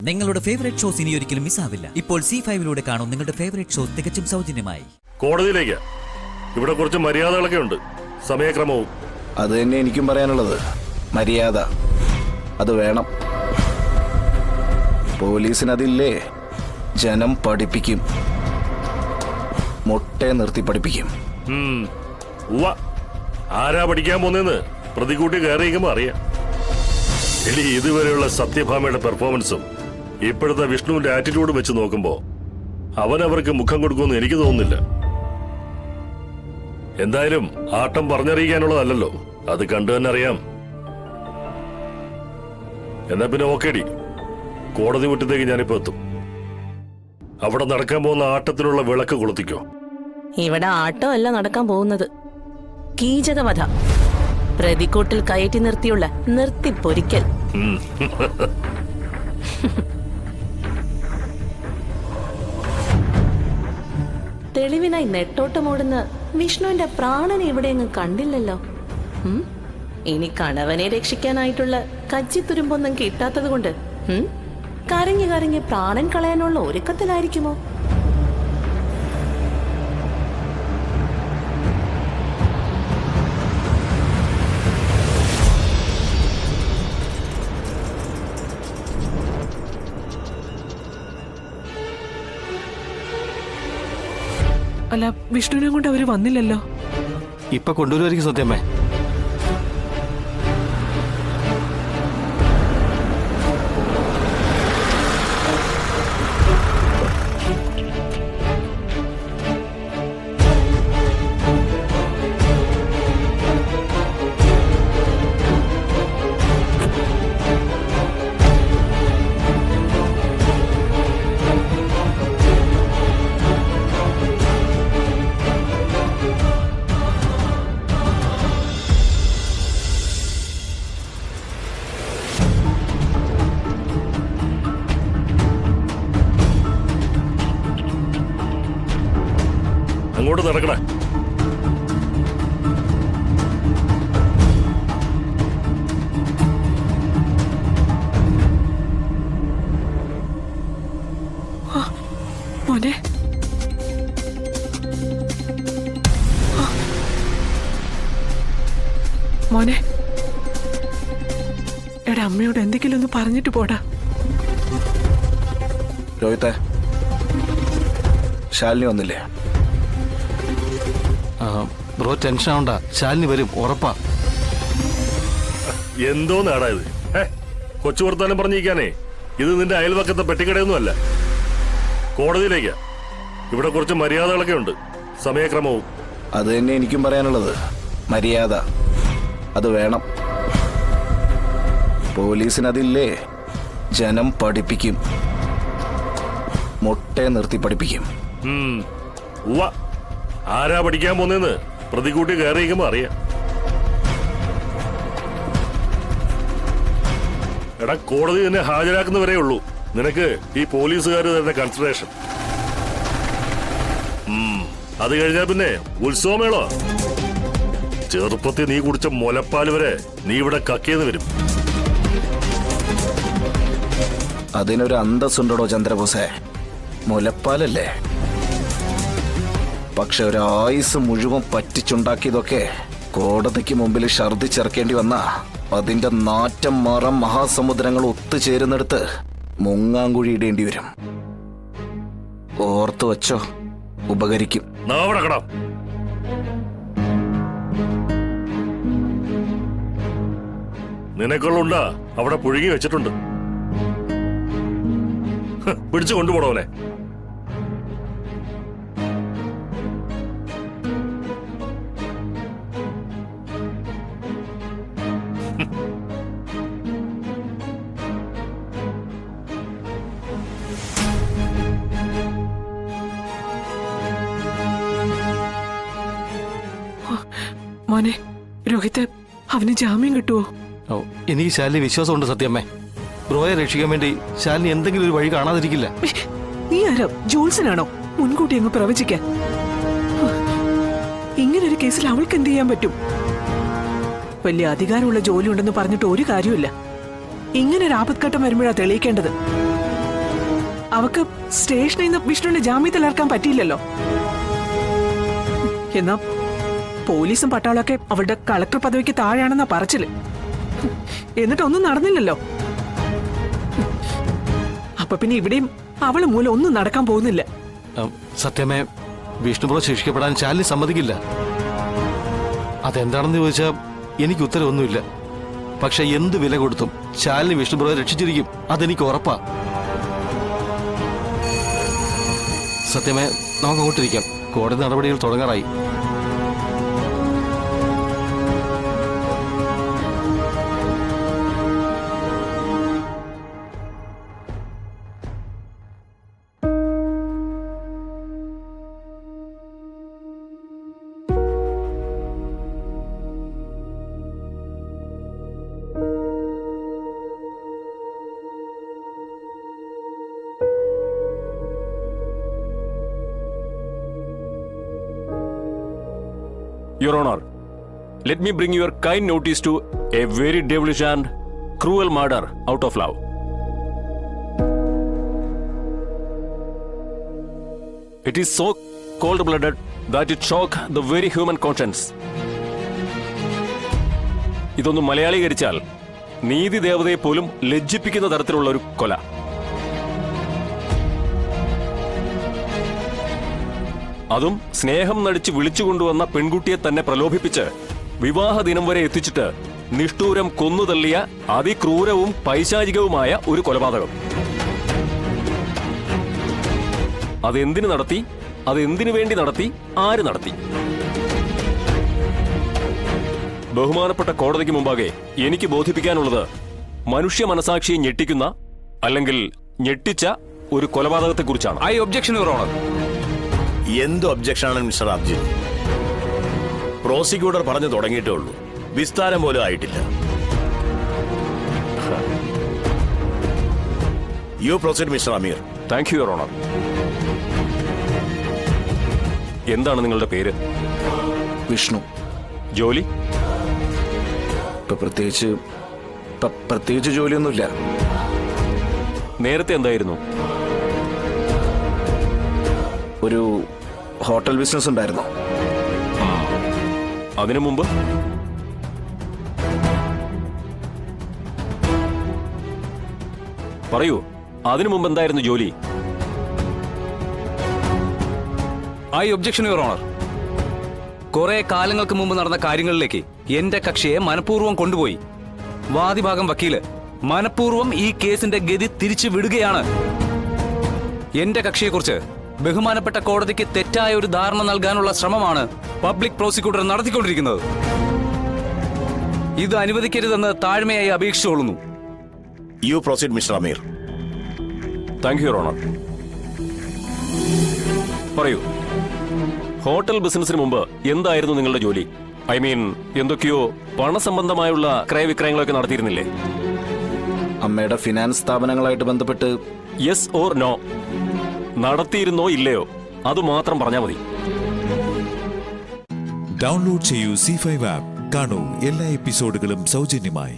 നിങ്ങളുടെ favourite shows ഇനി ഒരിക്കലും മിസ്സാവില്ല. ഇപ്പോൾ C5 കാണും നിങ്ങളുടെ ഫേവറേറ്റ് ഷോസ് തികച്ചും സൗജന്യമായി. കോടതിയിലേക്ക് ഇവിടെ കുറച്ച് മര്യാദകളൊക്കെ ഉണ്ട്, സമയക്രമവും. അത് തന്നെ എനിക്കും പറയാനുള്ളത്. മര്യാദ അത് വേണം. പോലീസിനതില്ലേ? ജനം പഠിപ്പിക്കും, മൊട്ടയെ നിർത്തി പഠിപ്പിക്കും. ആരാ പഠിക്കാൻ പോന്നെന്ന് പ്രതികൂട്ടി കയറിയിരിക്കുമ്പോ അറിയാം. എലി ഇതുവരെയുള്ള സത്യഭാമയുടെ പെർഫോമൻസും ഇപ്പോഴത്തെ വിഷ്ണുവിന്റെ ആറ്റിറ്റ്യൂഡ് വെച്ച് നോക്കുമ്പോ അവനവർക്ക് മുഖം കൊടുക്കുമെന്ന് എനിക്ക് തോന്നുന്നില്ല. എന്തായാലും ആട്ടം പറഞ്ഞറിയിക്കാനുള്ളതല്ലോ, അത് കണ്ടു തന്നെ അറിയാം. എന്നാ പിന്നെ ഓക്കേടി, കോടതി മുറ്റത്തേക്ക് ഞാനിപ്പോ എത്തും. അവിടെ നടക്കാൻ പോകുന്ന ആട്ടത്തിനുള്ള വിളക്ക് കൊളുത്തിക്കോ. ഇവിടെ ആട്ടമല്ല നടക്കാൻ പോകുന്നത്, കീചകവധ. പ്രതിക്കൂട്ടിൽ കയറ്റി നിർത്തിയുള്ള നിർത്തിപ്പൊരിക്കൽ. തെളിവിനായി നെട്ടോട്ടമോടുന്ന വിഷ്ണുവിന്റെ പ്രാണനെ എവിടെയെങ്ങും കണ്ടില്ലല്ലോ. ഇനി കണവനെ രക്ഷിക്കാനായിട്ടുള്ള കച്ചിത്തുരുമ്പൊന്നും കിട്ടാത്തത് കൊണ്ട് കരഞ്ഞു കരഞ്ഞ് പ്രാണൻ കളയാനുള്ള ഒരുക്കത്തിലായിരിക്കുമോ? അല്ല, വിഷ്ണുവിനെ കൊണ്ട് അവര് വന്നില്ലല്ലോ. ഇപ്പൊ കൊണ്ടുവരുമായിരിക്കും സത്യമ്മേ. അങ്ങോട്ട് നടക്കണ. മോനെ, മോനെ, എടാ അമ്മയോട് എന്തെങ്കിലും ഒന്ന് പറഞ്ഞിട്ട് പോടാ. രോഹിത്തെ, ശാലിനി വന്നില്ലേ? ബ്രോ ടെൻഷൻ ആവണ്ട, ശാലിനി വരും, ഉറപ്പാ. എന്തോ നാടാ ഇത്? കൊച്ചു വർത്താനം പറഞ്ഞിരിക്കാനേ, ഇത് നിന്റെ അയൽവക്കത്തെ പെട്ടിക്കടയൊന്നും അല്ല. കോടതിയിലേക്കാ. ഇവിടെ കുറച്ച് മര്യാദകളൊക്കെ ഉണ്ട്, സമയക്രമവും. അത് തന്നെ എനിക്കും പറയാനുള്ളത്. മര്യാദ അത് വേണം. പോലീസിനതില്ലേ? ജനം പഠിപ്പിക്കും, മൊട്ടയെ നിർത്തി പഠിപ്പിക്കും. ആരാ പഠിക്കാൻ പോന്നെന്ന് പ്രതികൂട്ടി കയറിയിരിക്കുമ്പോ അറിയാം. എടാ, കോടതി തന്നെ ഹാജരാക്കുന്നവരേ ഉള്ളൂ നിനക്ക് ഈ പോലീസുകാർ തരുന്ന കൺസിഡറേഷൻ. അത് കഴിഞ്ഞാൽ പിന്നെ ഉത്സവമേളോ. ചെറുപ്പത്തിൽ നീ കുടിച്ച മുലപ്പാൽ വരെ നീ ഇവിടെ കക്കിയെന്ന് വരും. അതിനൊരു അന്തസ്സുണ്ടോ ചന്ദ്രബോസേ? മുലപ്പാലല്ലേ? പക്ഷെ ഒരു ആയുസ് മുഴുവൻ പറ്റിച്ചുണ്ടാക്കിയതൊക്കെ കോടതിക്ക് മുമ്പിൽ ഛർദിച്ചിറക്കേണ്ടി വന്ന അതിന്റെ നാറ്റം മാറാൻ മഹാസമുദ്രങ്ങൾ ഒത്തുചേരുന്നിടത്ത് മുങ്ങാങ്കുഴി ഇടേണ്ടി വരും. ഓർത്തു വച്ചോ, ഉപകരിക്കും. നിനക്കുള്ളുണ്ടാ അവിടെ പുഴുകി വെച്ചിട്ടുണ്ട്. പിടിച്ചു കൊണ്ടുപോടവനെ. മോനെ, രോഹിത്തെ, അവന് ജാമ്യം കിട്ടുവോ? എനിക്ക് ശാലിനി വിശ്വാസമുണ്ട് സത്യമ്മേ. ബ്രോയെ രക്ഷിക്കാൻ വേണ്ടി ശാലിനി എന്തെങ്കിലും ഒരു വഴി കാണാതിരിക്കില്ല. നീ ആരാ? ജോൾസനാണോ മുൻകൂട്ടി അങ്ങ് പ്രവചിക്കാൻ? ഇങ്ങനൊരു കേസിൽ അവൾക്ക് എന്ത് ചെയ്യാൻ പറ്റും? വലിയ അധികാരമുള്ള ജോലി ഉണ്ടെന്ന് പറഞ്ഞിട്ട് ഒരു കാര്യമില്ല. ഇങ്ങനെ ഒരു ആപത്ഘട്ടം വരുമ്പോഴാ തെളിയിക്കേണ്ടത്. അവക്ക് സ്റ്റേഷനിൽ നിന്ന് വിഷ്ണുവിന്റെ ജാമ്യത്തിൽ ഇറക്കാൻ പറ്റിയില്ലല്ലോ. എന്നാ പോലീസും പട്ടാളമൊക്കെ അവളുടെ കളക്ടർ പദവിക്ക് താഴെയാണെന്നാ പറച്ചില്. എന്നിട്ടൊന്നും നടന്നില്ലല്ലോ. അപ്പൊ പിന്നെ ഇവിടെയും അവള് മൂലം ഒന്നും നടക്കാൻ പോകുന്നില്ല. സത്യമേ, വിഷ്ണുപ്രോ ശിക്ഷിക്കപ്പെടാൻ ശാലിനി സമ്മതിക്കില്ല. അതെന്താണെന്ന് ചോദിച്ചാൽ എനിക്ക് ഉത്തരവൊന്നുമില്ല. പക്ഷെ എന്ത് വില കൊടുത്തും ശാലിനി വിഷ്ണുപ്രയെ രക്ഷിച്ചിരിക്കും, അതെനിക്ക് ഉറപ്പാ. സത്യമേ, നമുക്ക് അങ്ങോട്ടിരിക്കാം. കോടതി നടപടികൾ തുടങ്ങാറായി. Your Honor, let me bring your kind notice to a very devilish and cruel murder out of love. It is so cold-blooded that it shocked the very human conscience. ഇതൊന്ന് മലയാളീകരിച്ചാൽ നീതി ദേവതയെ പോലും ലജ്ജിപ്പിക്കുന്ന തരത്തിലുള്ള ഒരു കൊല. അതും സ്നേഹം നടിച്ച് വിളിച്ചുകൊണ്ടുവന്ന പെൺകുട്ടിയെ തന്നെ പ്രലോഭിപ്പിച്ച് വിവാഹ ദിനം വരെ എത്തിച്ചിട്ട് നിഷ്ഠൂരം കൊന്നുതള്ളിയ അതിക്രൂരവും പൈശാചികവുമായ ഒരു കൊലപാതകം. അതെന്തിനു നടത്തി, അതെന്തിനു വേണ്ടി നടത്തി, ആര് നടത്തി? ബഹുമാനപ്പെട്ട കോടതിക്ക് മുമ്പാകെ എനിക്ക് ബോധിപ്പിക്കാനുള്ളത് മനുഷ്യ മനസാക്ഷിയെ ഞെട്ടിക്കുന്ന അല്ലെങ്കിൽ ഞെട്ടിച്ച ഒരു കൊലപാതകത്തെക്കുറിച്ചാണ്. I objection your honour. എന്ത് ഒബ്ജക്ഷനാണ് മിസ്റ്റർ അബ്ജിൽ? പ്രോസിക്യൂട്ടർ പറഞ്ഞു തുടങ്ങിയിട്ടേ ഉള്ളൂ, വിസ്താരം പോലും ആയിട്ടില്ല. You proceed mister Ameer. Thank you your honour. എന്താണ് നിങ്ങളുടെ പേര്? വിഷ്ണു. ജോലി? ഇപ്പൊ പ്രത്യേകിച്ച് ജോലിയൊന്നുമില്ല. നേരത്തെ എന്തായിരുന്നു? ഒരു ഹോട്ടൽ ബിസിനസ് ഉണ്ടായിരുന്നു. അതിനു മുമ്പ്? പറയൂ, അതിനു മുമ്പ് എന്തായിരുന്നു ജോലി? I objection your owner. കുറെ കാലങ്ങൾക്ക് മുമ്പ് നടന്ന കാര്യങ്ങളിലേക്ക് എന്റെ കക്ഷിയെ മനഃപൂർവ്വം കൊണ്ടുപോയി വാദിഭാഗം വക്കീല് മനഃപൂർവ്വം ഈ കേസിന്റെ ഗതി തിരിച്ചു വിടുകയാണ്. എന്റെ കക്ഷിയെക്കുറിച്ച് ബഹുമാനപ്പെട്ട കോടതിക്ക് തെറ്റായ ഒരു ധാരണ നൽകാനുള്ള ശ്രമമാണ് പബ്ലിക് പ്രോസിക്യൂട്ടർ നടത്തിക്കൊണ്ടിരിക്കുന്നത്. ഇത് അനുവദിക്കരുതെന്ന് താഴ്മയായി അപേക്ഷിച്ചുകൊള്ളുന്നു. You proceed mister Ameer. Thank you your honour. പറയൂ, ഹോട്ടൽ ബിസിനസിന് മുമ്പ് എന്തായിരുന്നു നിങ്ങളുടെ ജോലി? ഐ മീൻ, എന്തൊക്കെയോ പണസംബന്ധമായുള്ള ക്രയവിക്രയങ്ങളൊക്കെ നടത്തിയിരുന്നില്ലേ? അമ്മയുടെ ഫിനാൻസ് സ്ഥാപനങ്ങളായിട്ട് ബന്ധപ്പെട്ട് യെസ് ഓർ നോ? നടത്തിയിരുന്നോ ഇല്ലയോ അത് മാത്രം പറഞ്ഞാൽ മതി. ഡൗൺലോഡ് ചെയ്യൂ C5 ആപ്പ്. കാണൂ എല്ലാ എപ്പിസോഡുകളും സൗജന്യമായി.